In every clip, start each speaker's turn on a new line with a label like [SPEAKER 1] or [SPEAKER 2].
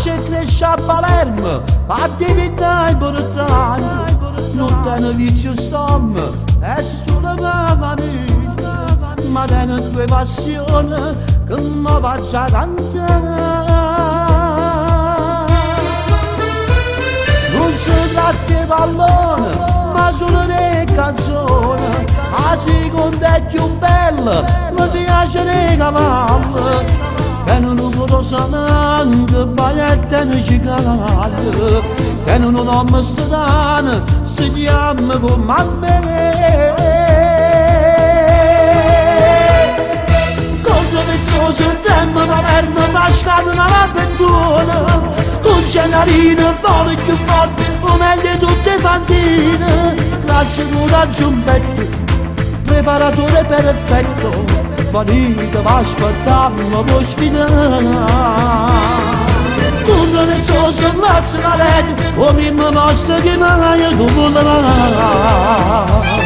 [SPEAKER 1] nasce e cresce a Palermo, a diventare importante. Non tiene vizio stom, è solo una famiglia, ma tiene due passioni che mi faccia cantare. Non si tratta di pallone, ma solo di canzone. La seconda è più bella, mi piace nei cavalli. Tenono fotosanante, bagliette e cicalli. Tenono un uomo strano, si chiama come a me. Con due pezzosi il tempo Palermo fa scatena l'avventura. Con cenarino, voli più forti, o meglio tutte fantine. Grazie coraggio un petto, preparatore perfetto. Vanita va aspettando, può sfidare. Tu non è solo se mazza la legge, o prima nostra che mai tu volerà.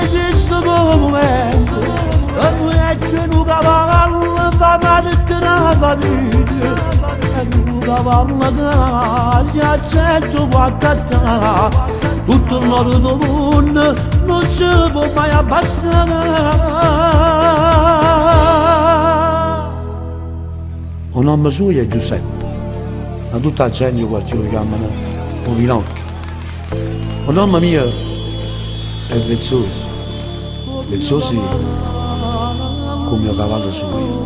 [SPEAKER 1] Questo momento e tu ecco un cavallo fa male tra famiglia e un cavallo che si accetta qualche tutto l'oro del mondo non si può mai abbassare. Un nome suo è Giuseppe, ma tutta la gente quartiere lo chiamano un Pinocchio. Un nome mio è Vezzoso. Vezzosi come mio cavallo suo.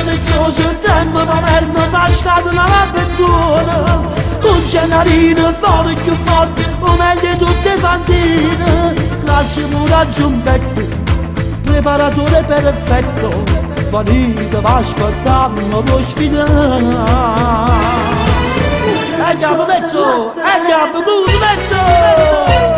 [SPEAKER 1] Vezzoso il tempo Palermo fa scatena l'avventura. Con cenarino, voli più forti, o meglio tutte fantine. Grazie coraggio un petto, preparatore perfetto. Vanita va aspettando, può sfidare. Andiamo Vezzo, andiamo, Vezzo!